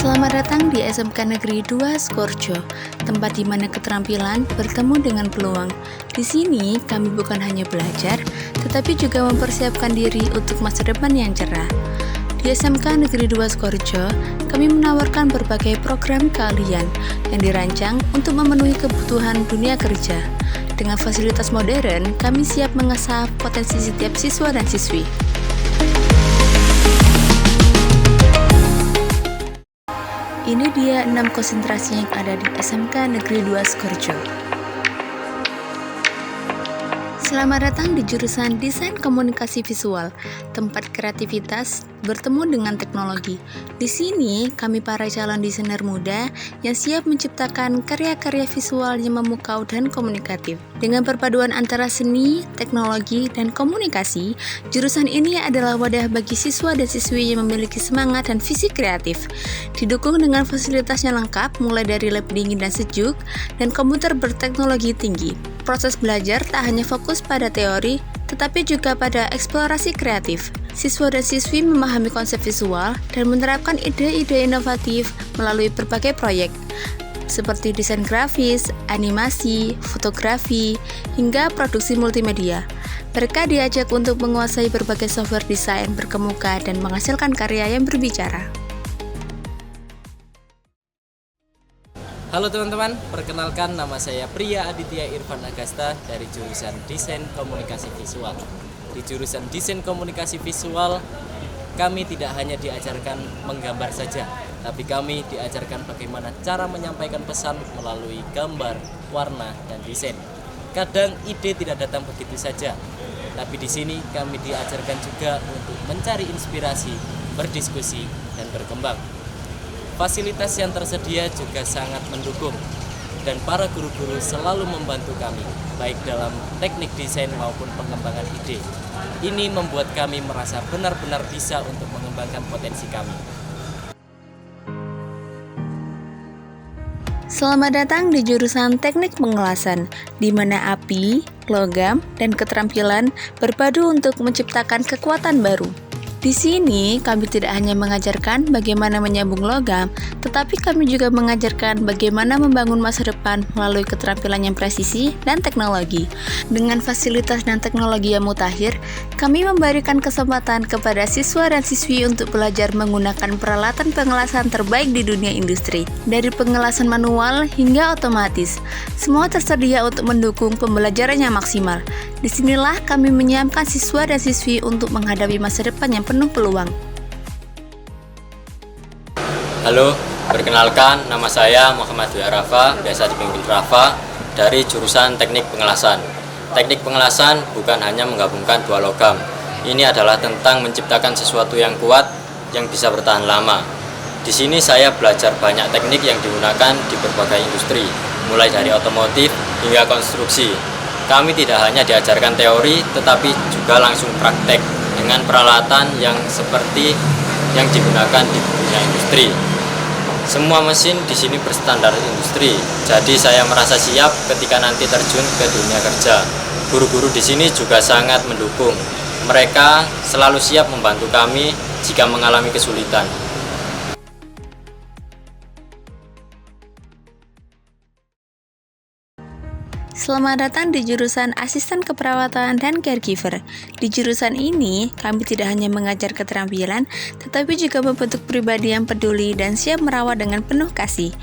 Selamat datang di SMK Negeri 2 Skorjo, tempat di mana keterampilan bertemu dengan peluang. Di sini kami bukan hanya belajar, tetapi juga mempersiapkan diri untuk masa depan yang cerah. Di SMK Negeri 2 Skorjo, kami menawarkan berbagai program keahlian yang dirancang untuk memenuhi kebutuhan dunia kerja. Dengan fasilitas modern, kami siap mengasah potensi setiap siswa dan siswi. Ini dia 6 konsentrasi yang ada di SMK Negeri 2 Skorjo. Selamat datang di jurusan Desain Komunikasi Visual, tempat kreativitas bertemu dengan teknologi. Di sini, kami para calon desainer muda yang siap menciptakan karya-karya visual yang memukau dan komunikatif. Dengan perpaduan antara seni, teknologi, dan komunikasi, jurusan ini adalah wadah bagi siswa dan siswi yang memiliki semangat dan visi kreatif. Didukung dengan fasilitas yang lengkap, mulai dari lab dingin dan sejuk, dan komputer berteknologi tinggi. Proses belajar tak hanya fokus pada teori, tetapi juga pada eksplorasi kreatif. Siswa dan siswi memahami konsep visual dan menerapkan ide-ide inovatif melalui berbagai proyek, seperti desain grafis, animasi, fotografi, hingga produksi multimedia. Mereka diajak untuk menguasai berbagai software desain berkemuka dan menghasilkan karya yang berbicara. Halo teman-teman, perkenalkan nama saya Priya Aditya Irfan Agasta dari jurusan Desain Komunikasi Visual. Di jurusan Desain Komunikasi Visual, kami tidak hanya diajarkan menggambar saja, tapi kami diajarkan bagaimana cara menyampaikan pesan melalui gambar, warna, dan desain. Kadang ide tidak datang begitu saja, tapi di sini kami diajarkan juga untuk mencari inspirasi, berdiskusi, dan berkembang. Fasilitas yang tersedia juga sangat mendukung, dan para guru-guru selalu membantu kami, baik dalam teknik desain maupun pengembangan ide. Ini membuat kami merasa benar-benar bisa untuk mengembangkan potensi kami. Selamat datang di jurusan Teknik Pengelasan, di mana api, logam, dan keterampilan berpadu untuk menciptakan kekuatan baru. Di sini, kami tidak hanya mengajarkan bagaimana menyambung logam, tetapi kami juga mengajarkan bagaimana membangun masa depan melalui keterampilan yang presisi dan teknologi. Dengan fasilitas dan teknologi yang mutakhir, kami memberikan kesempatan kepada siswa dan siswi untuk belajar menggunakan peralatan pengelasan terbaik di dunia industri. Dari pengelasan manual hingga otomatis, semua tersedia untuk mendukung pembelajaran yang maksimal. Disinilah kami menyiapkan siswa dan siswi untuk menghadapi masa depan yang penuh peluang. Halo, perkenalkan nama saya Muhammad Dwi Arafa, biasa dipanggil Rafa, dari jurusan Teknik Pengelasan. Teknik pengelasan bukan hanya menggabungkan dua logam. Ini adalah tentang menciptakan sesuatu yang kuat yang bisa bertahan lama. Di sini saya belajar banyak teknik yang digunakan di berbagai industri, mulai dari otomotif hingga konstruksi. Kami tidak hanya diajarkan teori, tetapi juga langsung praktek dengan peralatan yang seperti yang digunakan di dunia industri. Semua mesin di sini berstandar industri, jadi saya merasa siap ketika nanti terjun ke dunia kerja. Guru-guru di sini juga sangat mendukung. Mereka selalu siap membantu kami jika mengalami kesulitan. Selamat datang di jurusan Asisten Keperawatan dan Caregiver. Di jurusan ini, kami tidak hanya mengajar keterampilan, tetapi juga membentuk pribadi yang peduli dan siap merawat dengan penuh kasih.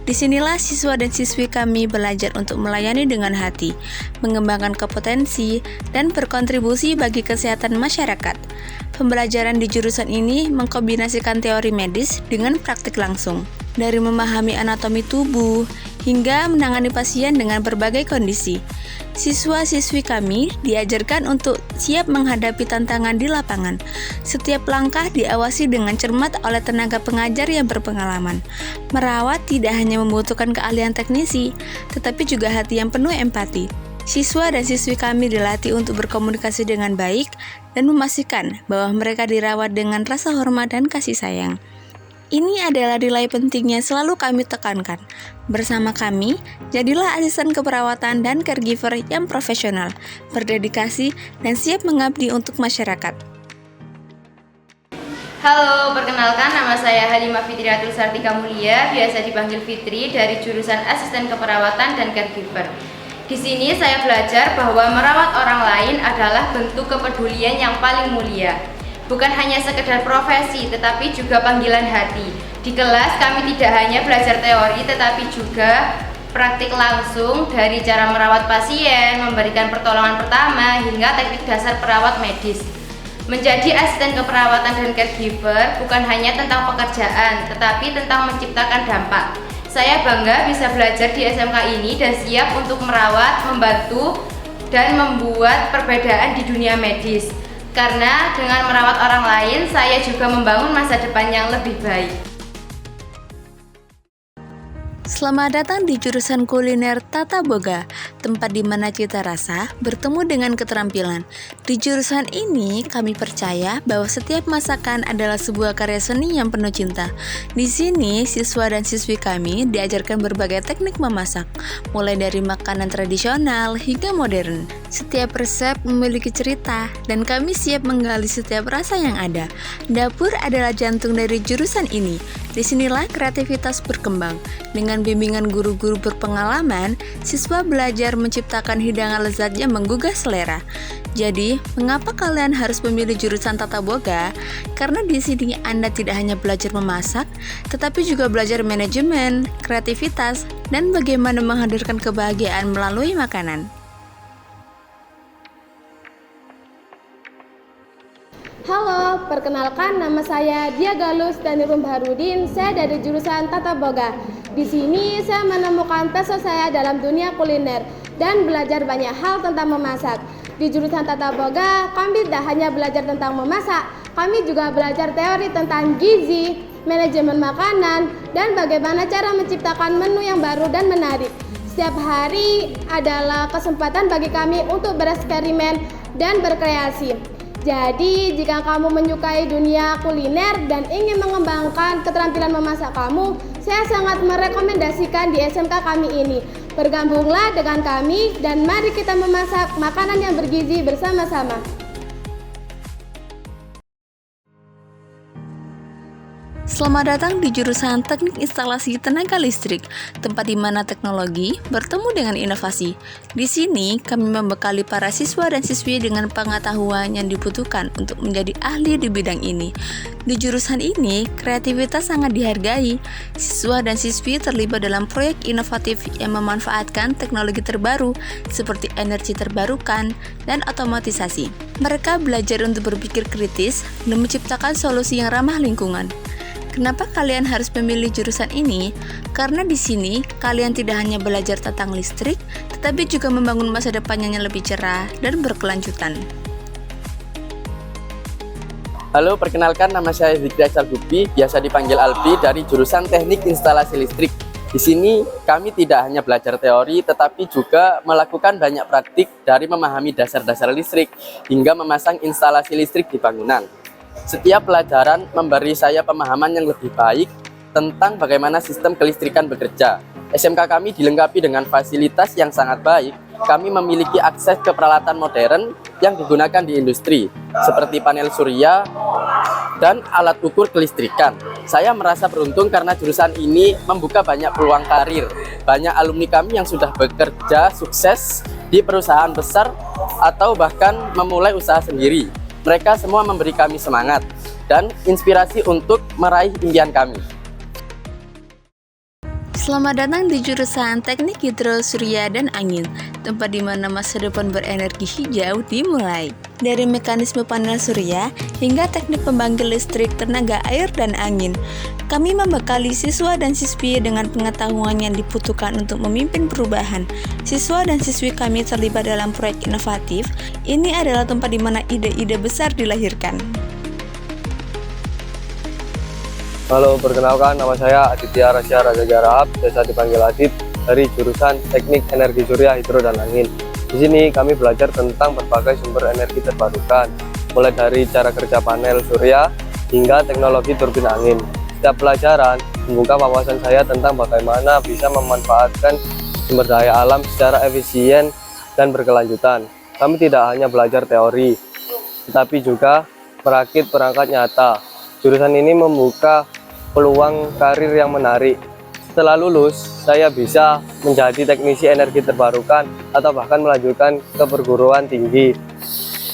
Disinilah siswa dan siswi kami belajar untuk melayani dengan hati, mengembangkan kompetensi, dan berkontribusi bagi kesehatan masyarakat. Pembelajaran di jurusan ini mengkombinasikan teori medis dengan praktik langsung, dari memahami anatomi tubuh hingga menangani pasien dengan berbagai kondisi. Siswa-siswi kami diajarkan untuk siap menghadapi tantangan di lapangan. Setiap langkah diawasi dengan cermat oleh tenaga pengajar yang berpengalaman. Merawat tidak hanya membutuhkan keahlian teknisi, tetapi juga hati yang penuh empati. Siswa dan siswi kami dilatih untuk berkomunikasi dengan baik dan memastikan bahwa mereka dirawat dengan rasa hormat dan kasih sayang. Ini adalah nilai penting yang selalu kami tekankan. Bersama kami, jadilah asisten keperawatan dan caregiver yang profesional, berdedikasi, dan siap mengabdi untuk masyarakat. Halo, perkenalkan nama saya Halimah Fitriatul Sartika Mulia, biasa dipanggil Fitri, dari jurusan Asisten Keperawatan dan Caregiver. Di sini saya belajar bahwa merawat orang lain adalah bentuk kepedulian yang paling mulia. Bukan hanya sekedar profesi, tetapi juga panggilan hati. Di kelas kami tidak hanya belajar teori, tetapi juga praktik langsung dari cara merawat pasien, memberikan pertolongan pertama, hingga teknik dasar perawat medis. Menjadi asisten keperawatan dan caregiver bukan hanya tentang pekerjaan, tetapi tentang menciptakan dampak. Saya bangga bisa belajar di SMK ini dan siap untuk merawat, membantu, dan membuat perbedaan di dunia medis. Karena dengan merawat orang lain, saya juga membangun masa depan yang lebih baik. Selamat datang di jurusan kuliner Tata Boga, tempat di mana cita rasa bertemu dengan keterampilan. Di jurusan ini, kami percaya bahwa setiap masakan adalah sebuah karya seni yang penuh cinta. Di sini, siswa dan siswi kami diajarkan berbagai teknik memasak, mulai dari makanan tradisional hingga modern. Setiap resep memiliki cerita, dan kami siap menggali setiap rasa yang ada. Dapur adalah jantung dari jurusan ini. Disinilah kreativitas berkembang. Dengan bimbingan guru-guru berpengalaman, siswa belajar menciptakan hidangan lezat yang menggugah selera. Jadi, mengapa kalian harus memilih jurusan Tata Boga? Karena di sini Anda tidak hanya belajar memasak, tetapi juga belajar manajemen, kreativitas, dan bagaimana menghadirkan kebahagiaan melalui makanan. Halo, perkenalkan nama saya Dia Galus Danirum Baharudin. Saya dari jurusan Tata Boga. Di sini saya menemukan passion saya dalam dunia kuliner dan belajar banyak hal tentang memasak. Di jurusan Tata Boga, kami tidak hanya belajar tentang memasak, kami juga belajar teori tentang gizi, manajemen makanan, dan bagaimana cara menciptakan menu yang baru dan menarik. Setiap hari adalah kesempatan bagi kami untuk bereksperimen dan berkreasi. Jadi, jika kamu menyukai dunia kuliner dan ingin mengembangkan keterampilan memasak kamu, saya sangat merekomendasikan di SMK kami ini. Bergabunglah dengan kami dan mari kita memasak makanan yang bergizi bersama-sama. Selamat datang di jurusan Teknik Instalasi Tenaga Listrik, tempat di mana teknologi bertemu dengan inovasi. Di sini, kami membekali para siswa dan siswi dengan pengetahuan yang dibutuhkan untuk menjadi ahli di bidang ini. Di jurusan ini, kreativitas sangat dihargai. Siswa dan siswi terlibat dalam proyek inovatif yang memanfaatkan teknologi terbaru seperti energi terbarukan dan otomatisasi. Mereka belajar untuk berpikir kritis dan menciptakan solusi yang ramah lingkungan. Kenapa kalian harus memilih jurusan ini? Karena di sini kalian tidak hanya belajar tentang listrik, tetapi juga membangun masa depan yang lebih cerah dan berkelanjutan. Halo, perkenalkan nama saya Zikri Salbubi, biasa dipanggil Albi, dari jurusan Teknik Instalasi Listrik. Di sini kami tidak hanya belajar teori, tetapi juga melakukan banyak praktik dari memahami dasar-dasar listrik hingga memasang instalasi listrik di bangunan. Setiap pelajaran memberi saya pemahaman yang lebih baik tentang bagaimana sistem kelistrikan bekerja. SMK kami dilengkapi dengan fasilitas yang sangat baik. Kami memiliki akses ke peralatan modern yang digunakan di industri, seperti panel surya dan alat ukur kelistrikan. Saya merasa beruntung karena jurusan ini membuka banyak peluang karir. Banyak alumni kami yang sudah bekerja sukses di perusahaan besar atau bahkan memulai usaha sendiri. Mereka semua memberi kami semangat dan inspirasi untuk meraih impian kami. Selamat datang di jurusan Teknik Hidro, Surya, dan Angin, tempat di mana masa depan berenergi hijau dimulai. Dari mekanisme panel surya hingga teknik pembangkit listrik tenaga air dan angin, kami membekali siswa dan siswi dengan pengetahuan yang dibutuhkan untuk memimpin perubahan. Siswa dan siswi kami terlibat dalam proyek inovatif. Ini adalah tempat di mana ide-ide besar dilahirkan. Halo, perkenalkan nama saya Aditya Rasya Raja Jarahap, biasa dipanggil Adit, dari jurusan Teknik Energi Surya, Hidro, dan Angin. Di sini kami belajar tentang berbagai sumber energi terbarukan, mulai dari cara kerja panel surya hingga teknologi turbin angin. Setiap pelajaran membuka wawasan saya tentang bagaimana bisa memanfaatkan sumber daya alam secara efisien dan berkelanjutan. Kami tidak hanya belajar teori, tetapi juga merakit perangkat nyata Jurusan ini membuka peluang karir yang menarik. Setelah lulus, saya bisa menjadi teknisi energi terbarukan atau bahkan melanjutkan ke perguruan tinggi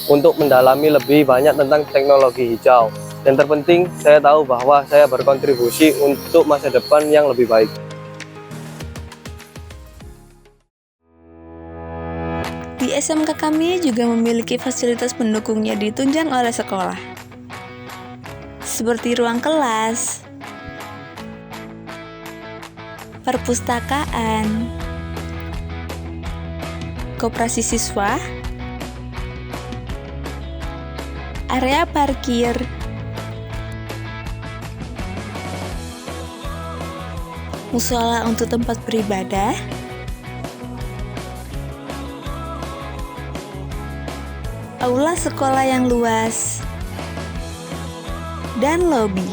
untuk mendalami lebih banyak tentang teknologi hijau. Yang terpenting, saya tahu bahwa saya berkontribusi untuk masa depan yang lebih baik. Di SMK kami juga memiliki fasilitas pendukungnya ditunjang oleh sekolah, seperti ruang kelas, perpustakaan, koperasi siswa, area parkir, musola untuk tempat beribadah, aula sekolah yang luas, dan lobi.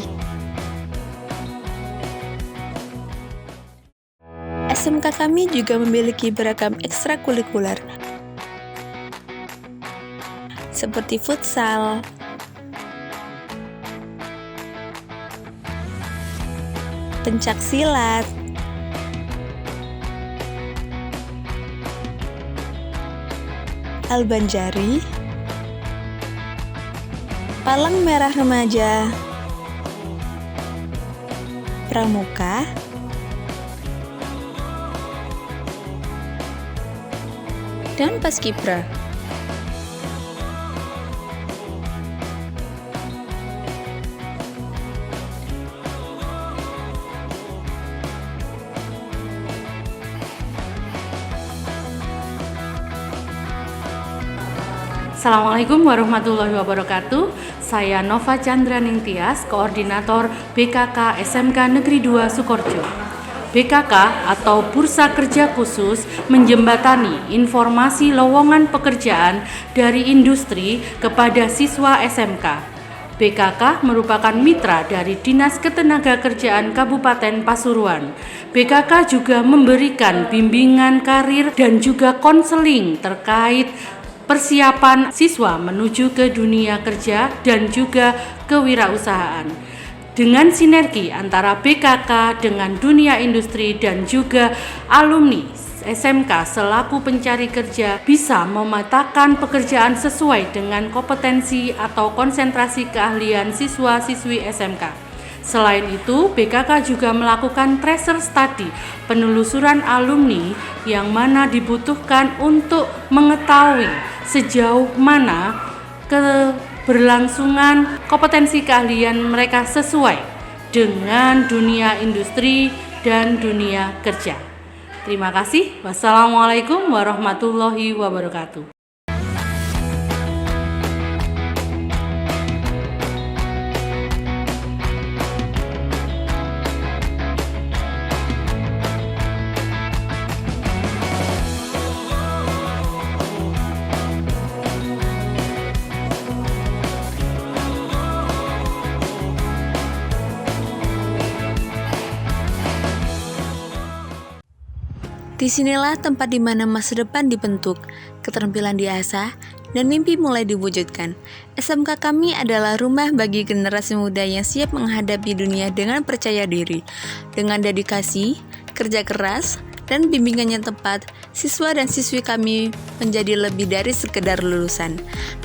SMK kami juga memiliki beragam ekstrakurikuler seperti futsal, pencak silat, albanjari, palang merah remaja, pramuka, dan paskibra. Assalamualaikum warahmatullahi wabarakatuh. Saya Nova Chandraning Tias, Koordinator BKK SMK Negeri 2 Sukoharjo. BKK atau Bursa Kerja Khusus menjembatani informasi lowongan pekerjaan dari industri kepada siswa SMK. BKK merupakan mitra dari Dinas Ketenagakerjaan Kabupaten Pasuruan. BKK juga memberikan bimbingan karir dan juga konseling terkait persiapan siswa menuju ke dunia kerja dan juga kewirausahaan. Dengan sinergi antara BKK dengan dunia industri dan juga alumni SMK selaku pencari kerja bisa memetakan pekerjaan sesuai dengan kompetensi atau konsentrasi keahlian siswa-siswi SMK. Selain itu, BKK juga melakukan tracer study, penelusuran alumni yang mana dibutuhkan untuk mengetahui sejauh mana keberlangsungan kompetensi keahlian mereka sesuai dengan dunia industri dan dunia kerja. Terima kasih. Wassalamualaikum warahmatullahi wabarakatuh. Disinilah tempat di mana masa depan dibentuk, keterampilan diasah, dan mimpi mulai diwujudkan. SMK kami adalah rumah bagi generasi muda yang siap menghadapi dunia dengan percaya diri. Dengan dedikasi, kerja keras, dan bimbingan yang tepat, siswa dan siswi kami menjadi lebih dari sekedar lulusan.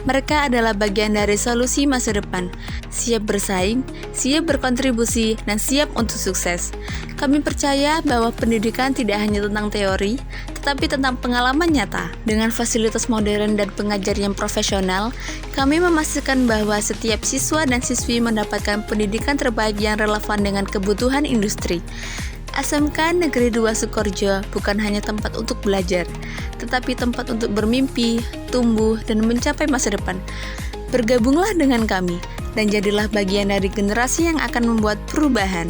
Mereka adalah bagian dari solusi masa depan, siap bersaing, siap berkontribusi, dan siap untuk sukses. Kami percaya bahwa pendidikan tidak hanya tentang teori, tetapi tentang pengalaman nyata. Dengan fasilitas modern dan pengajar yang profesional, kami memastikan bahwa setiap siswa dan siswi mendapatkan pendidikan terbaik yang relevan dengan kebutuhan industri. SMK Negeri 2 Sukoharjo bukan hanya tempat untuk belajar, tetapi tempat untuk bermimpi, tumbuh, dan mencapai masa depan. Bergabunglah dengan kami, dan jadilah bagian dari generasi yang akan membuat perubahan.